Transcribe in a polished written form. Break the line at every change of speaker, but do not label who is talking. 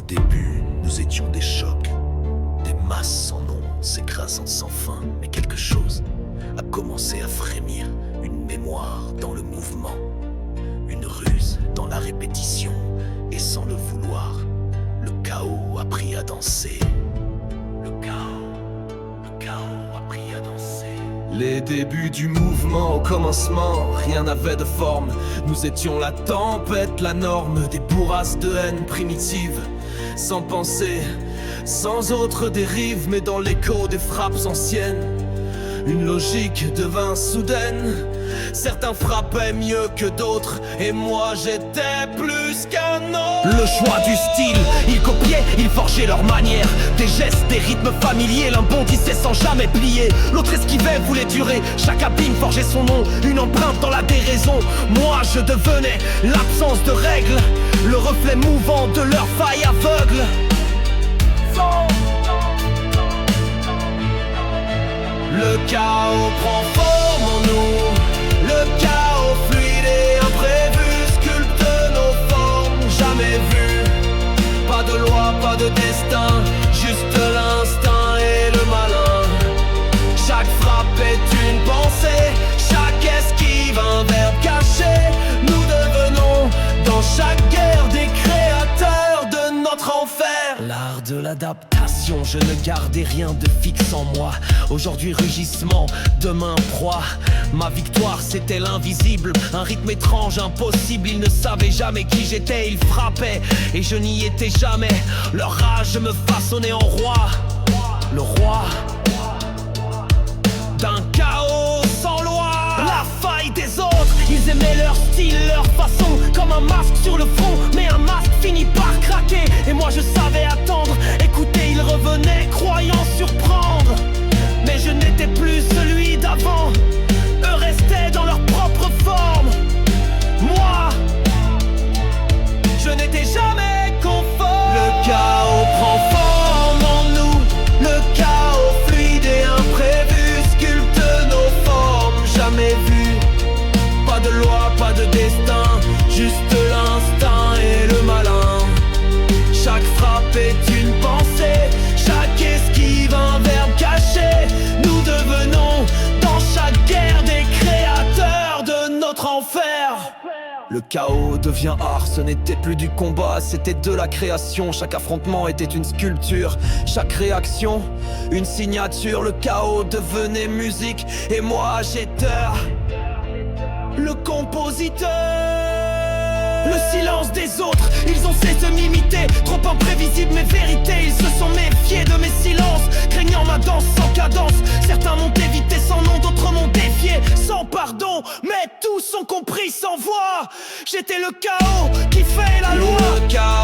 début, nous étions des chocs, des masses sans nom, s'écrasant sans fin. Mais quelque chose a commencé à frémir, une mémoire dans le mouvement, une ruse dans la répétition, et sans le vouloir, le chaos a pris à danser. Le chaos a pris à danser. Les débuts du mouvement, au commencement, rien n'avait de forme. Nous étions la tempête, la norme, des bourrasques de haine primitive, sans pensée, sans autre dérive, mais dans l'écho des frappes anciennes. Une logique devint soudaine. Certains frappaient mieux que d'autres, et moi j'étais plus qu'un autre. Le choix du style, ils copiaient, ils forgeaient leur manière. Des gestes, des rythmes familiers, l'un bondissait sans jamais plier. L'autre esquivait, voulait durer, chaque abîme forgeait son nom. Une empreinte dans la déraison, moi je devenais l'absence de règles, le reflet mouvant de leur faille aveugle. Le chaos prend forme en nous, le chaos fluide et imprévu sculpte nos formes jamais vues. Pas de loi, pas de destin, juste l'instinct et le malin. Chaque frappe est une pensée, chaque esquive un verbe caché. Nous devenons dans chaque guerre des créateurs de notre enfer. L'art de l'adaptation, je ne gardais rien de fixe en moi. Aujourd'hui rugissement, demain proie. Ma victoire c'était l'invisible, un rythme étrange, impossible. Ils ne savaient jamais qui j'étais, ils frappaient et je n'y étais jamais. Leur rage me façonnait en roi, le roi d'un chaos sans loi. La faille des autres, ils aimaient leur style, leur façon, comme un masque sur le front. Mais un masque finit par craquer, et moi je savais attendre. Écoutez, ils revenaient croyant surprendre, mais je n'étais plus celui d'avant. Eux restaient dans leur propre forme, moi je n'étais jamais conforme. Le chaos prend forme en nous, le chaos fluide et imprévu sculpte nos formes jamais vues. Pas de loi, pas de destin, juste l'instinct et le malin. Chaque frappe est une pensée, chaque esquive un verbe caché. Nous devenons dans chaque guerre des créateurs de notre enfer. Le chaos devient art, ce n'était plus du combat, c'était de la création. Chaque affrontement était une sculpture, chaque réaction une signature. Le chaos devenait musique, et moi j'étais le compositeur. Le silence des autres, ils ont cessé de m'imiter. Trop imprévisible mes vérités, ils se sont méfiés de mes silences, craignant ma danse sans cadence. Certains m'ont évité sans nom, d'autres m'ont défié sans pardon, mais tous ont compris sans voix. J'étais le chaos qui fait la loi. Le chaos